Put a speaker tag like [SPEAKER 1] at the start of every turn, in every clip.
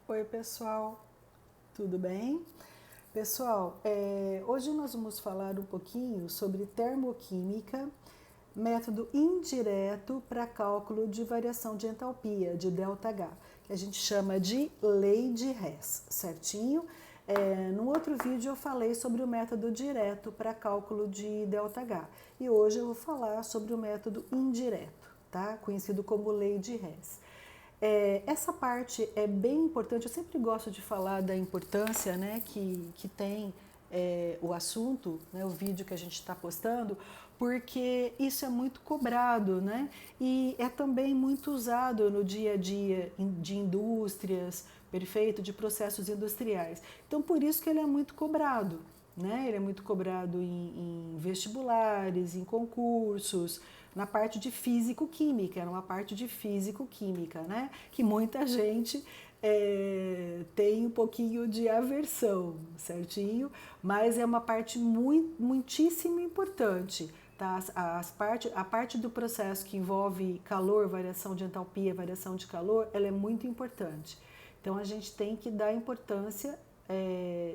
[SPEAKER 1] Oi, pessoal, tudo bem? Pessoal, hoje nós vamos falar um pouquinho sobre termoquímica, método indireto para cálculo de variação de entalpia, de ΔH, que a gente chama de lei de Hess, certinho? No outro vídeo eu falei sobre o método direto para cálculo de ΔH e hoje eu vou falar sobre o método indireto, tá? Conhecido como lei de Hess. Essa parte é bem importante, eu sempre gosto de falar da importância, né, que tem o assunto, né, o vídeo que a gente está postando, porque isso é muito cobrado, né, e é também muito usado no dia a dia de indústrias, perfeito, de processos industriais. Então, por isso que ele é muito cobrado. Né? Ele é muito cobrado em vestibulares, em concursos, na parte de físico-química, era uma parte de físico-química, né? Que muita gente tem um pouquinho de aversão, certinho? Mas é uma parte muitíssimo importante. Tá? A parte do processo que envolve calor, variação de entalpia, variação de calor, ela é muito importante. Então a gente tem que dar importância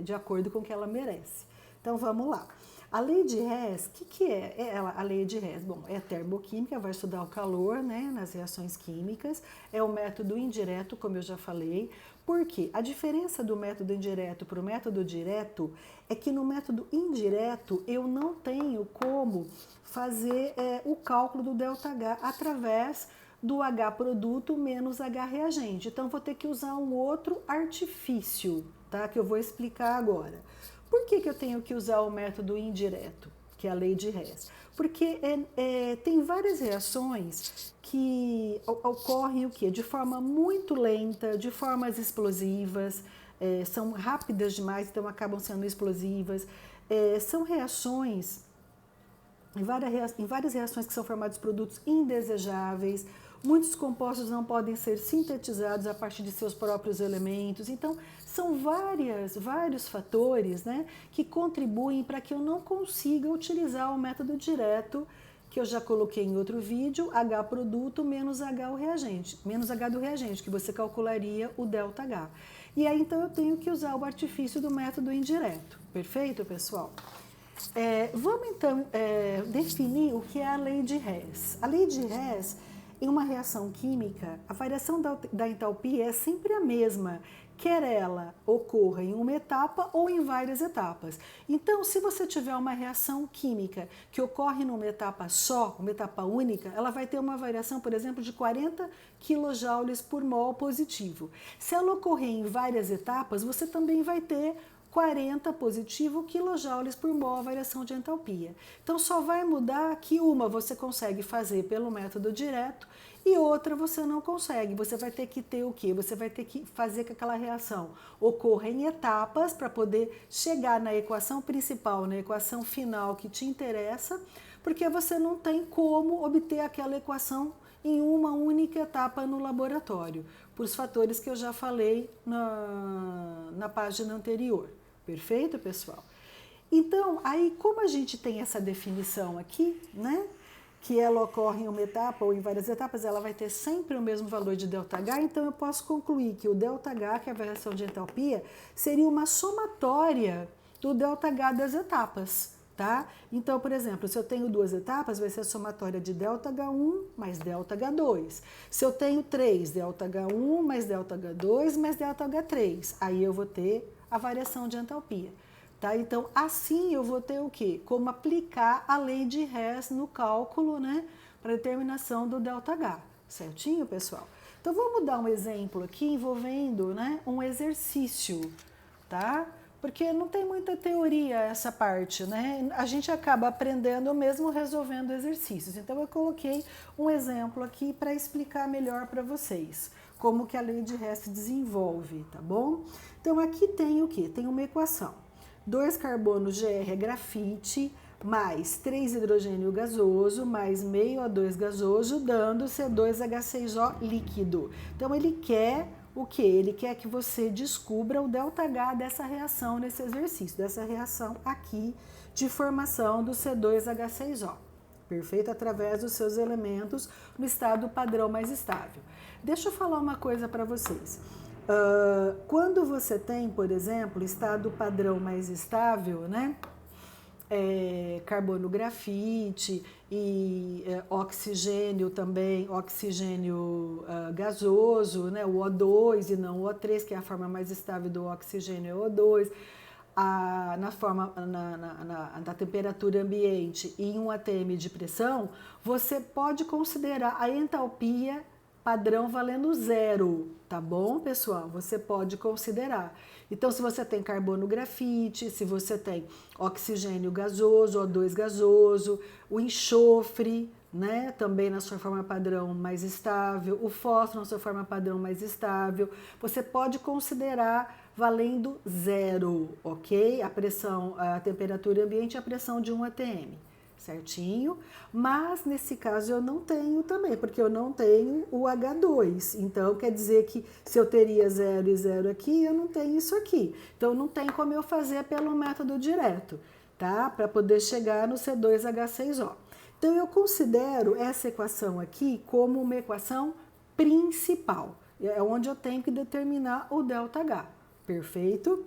[SPEAKER 1] de acordo com o que ela merece. Então vamos lá. A lei de Hess, o que é a lei de Hess? Bom, é termoquímica, vai estudar o calor, né, nas reações químicas, é o método indireto, como eu já falei. Por quê? A diferença do método indireto para o método direto é que no método indireto eu não tenho como fazer o cálculo do ΔH através do H produto menos H reagente. Então vou ter que usar um outro artifício, tá? Que eu vou explicar agora. Por que eu tenho que usar o método indireto, que é a lei de Hess? Porque tem várias reações que ocorrem o quê? De forma muito lenta, de formas explosivas, são rápidas demais, então acabam sendo explosivas. São reações em várias reações que são formados produtos indesejáveis, muitos compostos não podem ser sintetizados a partir de seus próprios elementos. Então, são vários fatores, né, que contribuem para que eu não consiga utilizar o método direto, que eu já coloquei em outro vídeo, H produto menos H o reagente, menos H do reagente, que você calcularia o ΔH. E aí, então, eu tenho que usar o artifício do método indireto. Perfeito, pessoal? Vamos então definir o que é a lei de Hess. A lei de Hess, em uma reação química, a variação da entalpia é sempre a mesma, quer ela ocorra em uma etapa ou em várias etapas. Então, se você tiver uma reação química que ocorre numa etapa só, uma etapa única, ela vai ter uma variação, por exemplo, de 40 kJ por mol positivo. Se ela ocorrer em várias etapas, você também vai ter 40 positivo quilojoules por mol a variação de entalpia. Então só vai mudar que uma você consegue fazer pelo método direto e outra você não consegue. Você vai ter que ter o quê? Você vai ter que fazer que aquela reação ocorra em etapas para poder chegar na equação principal, na equação final que te interessa, porque você não tem como obter aquela equação em uma única etapa no laboratório, por os fatores que eu já falei na página anterior. Perfeito, pessoal? Então, aí como a gente tem essa definição aqui, né, que ela ocorre em uma etapa ou em várias etapas, ela vai ter sempre o mesmo valor de ΔH, então eu posso concluir que o ΔH, que é a variação de entalpia, seria uma somatória do ΔH das etapas. Tá? Então, por exemplo, se eu tenho duas etapas, vai ser a somatória de ΔH1 mais ΔH2. Se eu tenho 3, ΔH1 mais ΔH2 mais ΔH3, aí eu vou ter a variação de entalpia. Tá? Então, assim eu vou ter o quê? Como aplicar a lei de Hess no cálculo, né, para determinação do ΔH. Certinho, pessoal? Então, vamos dar um exemplo aqui envolvendo, né, um exercício, tá? Porque não tem muita teoria essa parte, né? A gente acaba aprendendo mesmo resolvendo exercícios. Então eu coloquei um exemplo aqui para explicar melhor para vocês como que a lei de Hess se desenvolve, tá bom? Então aqui tem o que? Tem uma equação. 2 carbono Gr é grafite, mais 3 hidrogênio gasoso, mais meio O2 gasoso, dando C2H6O líquido. Então ele quer o que? Ele quer que você descubra o ΔH dessa reação nesse exercício, dessa reação aqui de formação do C2H6O. Perfeito? Através dos seus elementos no estado padrão mais estável. Deixa eu falar uma coisa para vocês. Quando você tem, por exemplo, estado padrão mais estável, né? Carbono grafite e oxigênio também, oxigênio gasoso, né? O O2 e não o O3, que é a forma mais estável do oxigênio, é o O2. Na temperatura ambiente e em um atm de pressão, você pode considerar a entalpia padrão valendo zero, tá bom, pessoal? Você pode considerar. Então, se você tem carbono grafite, se você tem oxigênio gasoso, O2 gasoso, o enxofre, né, também na sua forma padrão mais estável, o fósforo na sua forma padrão mais estável, você pode considerar valendo zero, ok? A pressão, a temperatura ambiente e a pressão de 1 atm, certinho? Mas nesse caso eu não tenho também, porque eu não tenho o H2. Então quer dizer que se eu teria 0 e 0 aqui, eu não tenho isso aqui. Então não tem como eu fazer pelo método direto, tá? Para poder chegar no C2H6O. Então eu considero essa equação aqui como uma equação principal. É onde eu tenho que determinar o ΔH. Perfeito?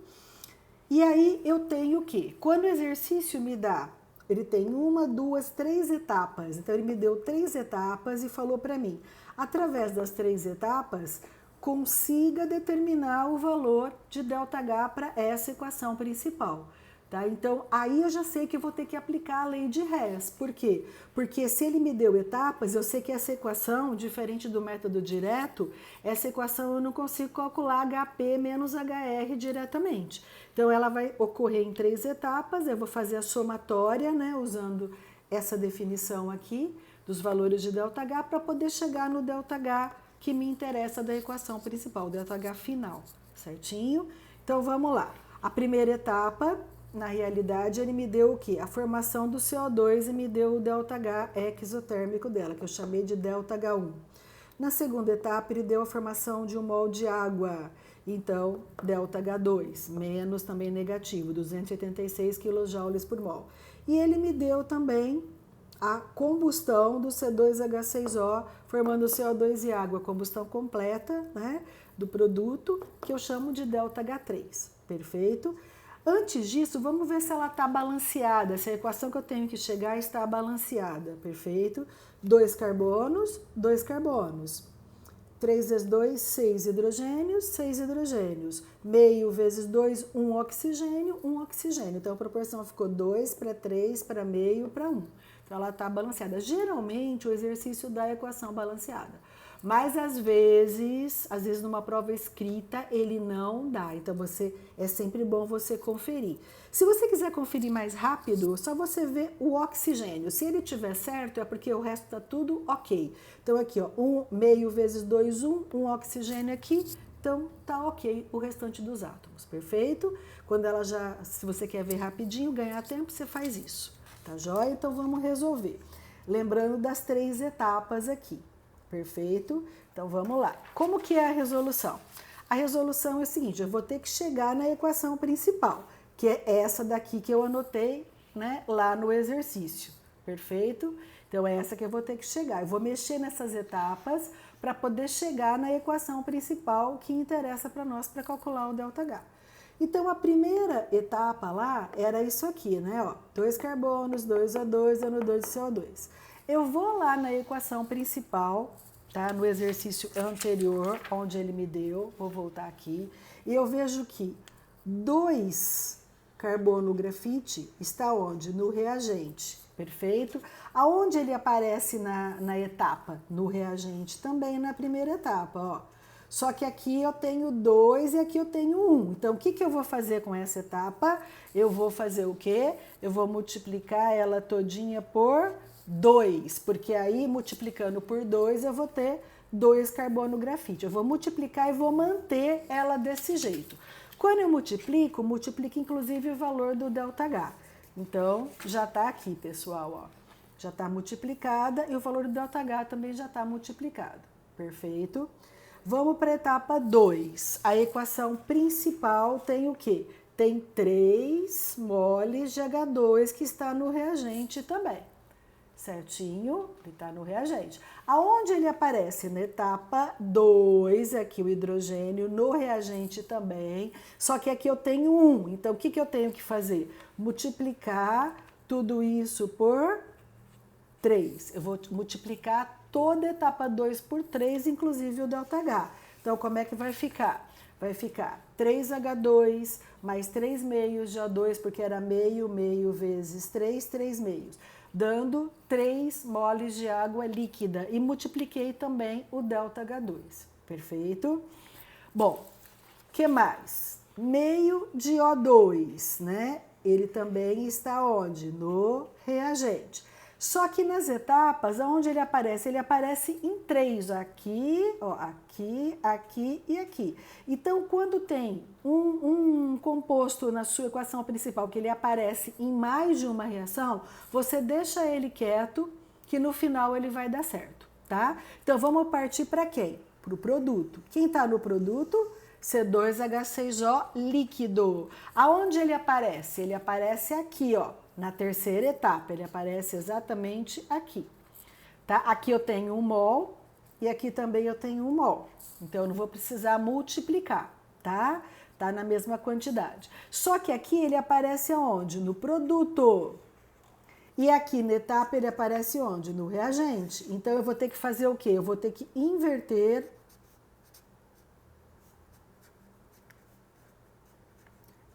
[SPEAKER 1] E aí eu tenho o quê? Quando o exercício me dá, ele tem 1, 2, 3 etapas. Então ele me deu 3 etapas e falou para mim, através das 3 etapas, consiga determinar o valor de ΔH para essa equação principal. Tá? Então, aí eu já sei que eu vou ter que aplicar a lei de Hess. Por quê? Porque se ele me deu etapas, eu sei que essa equação, diferente do método direto, essa equação eu não consigo calcular HP menos HR diretamente. Então, ela vai ocorrer em 3 etapas, eu vou fazer a somatória, né, usando essa definição aqui, dos valores de ΔH, para poder chegar no ΔH que me interessa da equação principal, ΔH final, certinho? Então, vamos lá. A primeira etapa, na realidade, ele me deu o quê? A formação do CO2 e me deu o ΔH exotérmico dela, que eu chamei de ΔH1. Na segunda etapa, ele deu a formação de 1 mol de água, então ΔH2, menos também negativo, 286 kJ por mol. E ele me deu também a combustão do C2H6O, formando CO2 e água, combustão completa, né, do produto, que eu chamo de ΔH3, perfeito? Antes disso, vamos ver se ela está balanceada, se a equação que eu tenho que chegar está balanceada, perfeito? 2 carbonos, 2 carbonos. 3 vezes 2, 6 hidrogênios, 6 hidrogênios. Meio vezes 2, 1 oxigênio, 1 oxigênio. Então, a proporção ficou 2 para 3, para meio, para 1. Então, ela está balanceada. Geralmente, o exercício dá a equação balanceada. Mas, às vezes numa prova escrita, ele não dá. Então, é sempre bom você conferir. Se você quiser conferir mais rápido, só você ver o oxigênio. Se ele estiver certo, é porque o resto está tudo ok. Então, aqui, ó, 1 meio vezes 2, 1, 1 oxigênio aqui. Então, tá ok o restante dos átomos, perfeito? Quando ela se você quer ver rapidinho, ganhar tempo, você faz isso, tá joia? Então, vamos resolver. Lembrando das 3 etapas aqui. Perfeito? Então, vamos lá. Como que é a resolução? A resolução é o seguinte, eu vou ter que chegar na equação principal, que é essa daqui que eu anotei, né, lá no exercício. Perfeito? Então, é essa que eu vou ter que chegar. Eu vou mexer nessas etapas para poder chegar na equação principal que interessa para nós para calcular o ΔH. Então, a primeira etapa lá era isso aqui, né? Ó, 2 carbonos, 2 O2, NO2 de CO2. Eu vou lá na equação principal, tá? No exercício anterior, onde ele me deu, vou voltar aqui, e eu vejo que 2 carbono grafite está onde? No reagente, perfeito? Aonde ele aparece na etapa? No reagente também na primeira etapa, ó. Só que aqui eu tenho 2 e aqui eu tenho 1. Então, o que eu vou fazer com essa etapa? Eu vou fazer o quê? Eu vou multiplicar ela todinha por 2, porque aí multiplicando por 2 eu vou ter 2 carbono grafite. Eu vou multiplicar e vou manter ela desse jeito. Quando eu multiplico inclusive o valor do ΔH. Então, já está aqui, pessoal, ó. Já está multiplicada e o valor do ΔH também já está multiplicado. Perfeito? Vamos para a etapa 2. A equação principal tem o quê? Tem 3 moles de H2 que está no reagente também. certinho? Ele está no reagente. Aonde ele aparece? Na etapa 2, aqui o hidrogênio, no reagente também, só que aqui eu tenho 1. Então, o que eu tenho que fazer? Multiplicar tudo isso por 3. Eu vou multiplicar toda a etapa 2 por 3, inclusive o ΔH. Então, como é que vai ficar? Vai ficar 3H2 mais 3 meios de O2, porque era meio vezes 3, 3 meios, dando 3 moles de água líquida. E multipliquei também o ΔH2. Perfeito? Bom, o que mais? Meio de O2, né? Ele também está onde? No reagente. Só que nas etapas, onde ele aparece em 3, aqui, ó, aqui, aqui e aqui. Então, quando tem um composto na sua equação principal que ele aparece em mais de uma reação, você deixa ele quieto, que no final ele vai dar certo, tá? Então, vamos partir para quem? Para o produto. Quem está no produto? C2H6O líquido. Aonde ele aparece? Ele aparece aqui, ó. Na terceira etapa, ele aparece exatamente aqui, tá? Aqui eu tenho 1 mol e aqui também eu tenho 1 mol. Então, eu não vou precisar multiplicar, tá? Tá na mesma quantidade. Só que aqui ele aparece aonde? No produto. E aqui na etapa ele aparece onde? No reagente. Então, eu vou ter que fazer o quê? Eu vou ter que inverter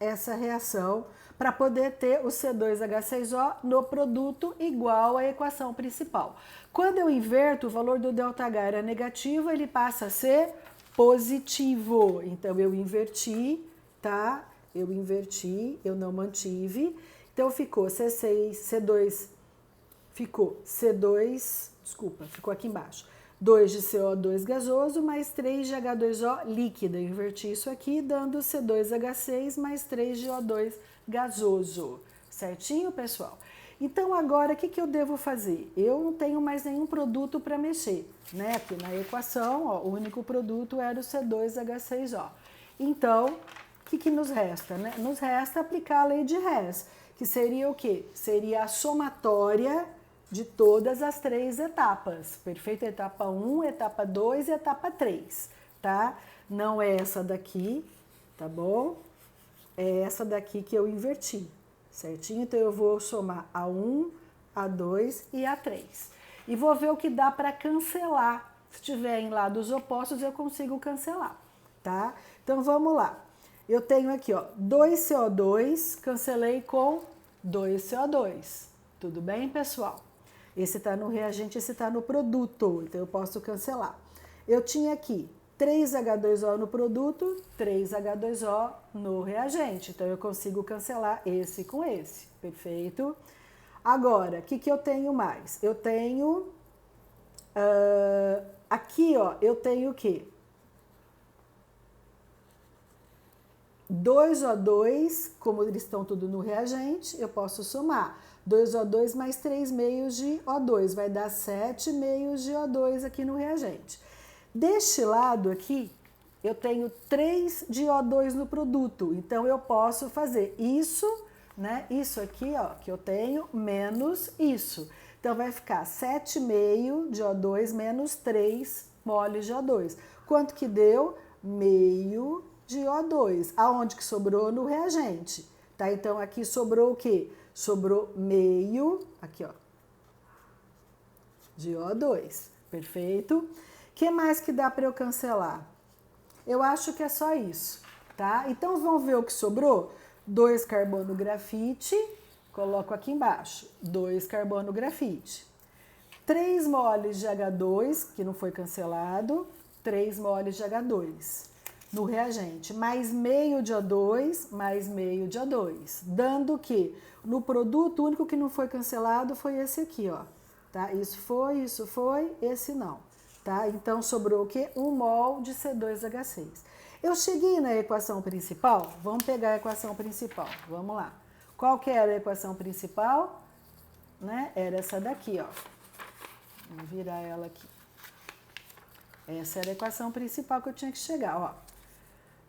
[SPEAKER 1] essa reação para poder ter o C2H6O no produto igual à equação principal. Quando eu inverto, o valor do ΔH era negativo, ele passa a ser positivo. Então, eu inverti, tá? Eu inverti, eu não mantive. Então, ficou C2, ficou C2, desculpa, ficou aqui embaixo. 2 de CO2 gasoso mais 3 de H2O líquida. Eu inverti isso aqui, dando C2H6 mais 3 de O2 gasoso. Certinho, pessoal? Então, agora, o que eu devo fazer? Eu não tenho mais nenhum produto para mexer, né? Aqui na equação, ó, o único produto era o C2H6O. Então, o que nos resta, né? Nos resta aplicar a lei de Hess, que seria o quê? Seria a somatória de todas as 3 etapas. Perfeito? Etapa 1, etapa 2 e etapa 3, tá? Não é essa daqui, tá bom? É essa daqui que eu inverti, certinho? Então, eu vou somar a 1, a 2 e a 3. E vou ver o que dá para cancelar. Se tiver em lados opostos, eu consigo cancelar, tá? Então, vamos lá. Eu tenho aqui, ó, 2CO2, cancelei com 2CO2. Tudo bem, pessoal? Esse está no reagente, esse está no produto, então eu posso cancelar. Eu tinha aqui 3H2O no produto, 3H2O no reagente. Então, eu consigo cancelar esse com esse, perfeito? Agora, o que eu tenho mais? Eu tenho, aqui, ó, eu tenho o quê? 2O2, como eles estão tudo no reagente, eu posso somar. 2O2 mais 3 meios de O2, vai dar 7 meios de O2 aqui no reagente. Deste lado aqui, eu tenho 3 de O2 no produto, então eu posso fazer isso, né? Isso aqui, ó, que eu tenho, menos isso. Então, vai ficar 7,5 de O2 menos 3 moles de O2. Quanto que deu? Meio de O2. Aonde que sobrou? No reagente, tá? Então, aqui sobrou o quê? Sobrou meio, aqui, ó, de O2. Perfeito? O que mais que dá para eu cancelar? Eu acho que é só isso, tá? Então, vamos ver o que sobrou? 2 carbono grafite, coloco aqui embaixo, 2 carbono grafite. 3 moles de H2, que não foi cancelado, 3 moles de H2 no reagente, mais meio de O2, mais meio de O2, dando que no produto, o único que não foi cancelado foi esse aqui, ó, tá? Isso foi, esse não, tá? Então, sobrou o quê? 1 mol de C2H6. Eu cheguei na equação principal, vamos pegar a equação principal, vamos lá. Qual que era a equação principal? Né? Era essa daqui, ó. Vamos virar ela aqui. Essa era a equação principal que eu tinha que chegar, ó.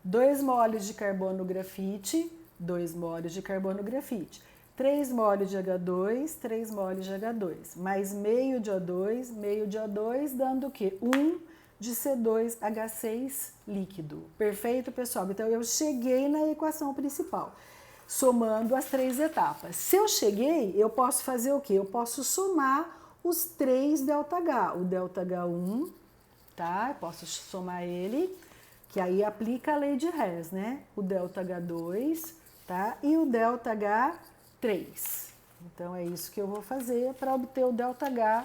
[SPEAKER 1] 2 moles de carbono grafite, 2 moles de carbono grafite. 3 mol de H2, 3 mol de H2, mais meio de O2, dando o quê? 1 de C2H6 líquido. Perfeito, pessoal? Então, eu cheguei na equação principal, somando as 3 etapas. Se eu cheguei, eu posso fazer o quê? Eu posso somar os 3 ΔH. O ΔH1, tá? Eu posso somar ele, que aí aplica a lei de Hess, né? O ΔH2, tá? E o ΔH3. Então, é isso que eu vou fazer para obter o ΔH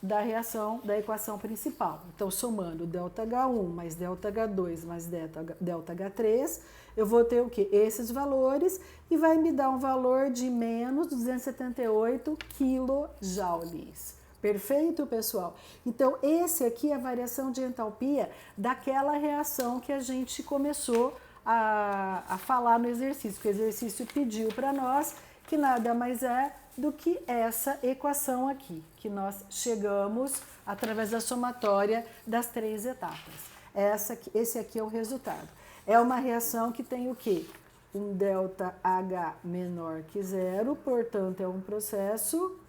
[SPEAKER 1] da reação da equação principal. Então, somando ΔH1 mais ΔH2 mais ΔH3, eu vou ter o quê? Esses valores e vai me dar um valor de menos 278 kJ. Perfeito, pessoal? Então, esse aqui é a variação de entalpia daquela reação que a gente começou a falar no exercício, que o exercício pediu para nós, que nada mais é do que essa equação aqui, que nós chegamos através da somatória das 3 etapas. Esse aqui é o resultado. É uma reação que tem o quê? Um ΔH menor que zero, portanto, é um processo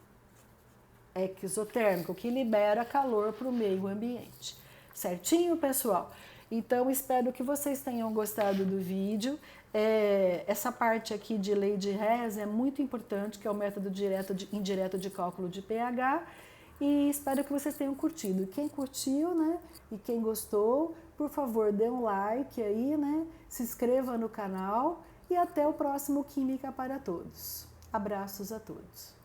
[SPEAKER 1] exotérmico, que libera calor para o meio ambiente. Certinho, pessoal? Então, espero que vocês tenham gostado do vídeo. Essa parte aqui de lei de Hess é muito importante, que é o método indireto de cálculo de pH. E espero que vocês tenham curtido. Quem curtiu, né, e quem gostou, por favor, dê um like aí, né, se inscreva no canal e até o próximo Química para Todos. Abraços a todos.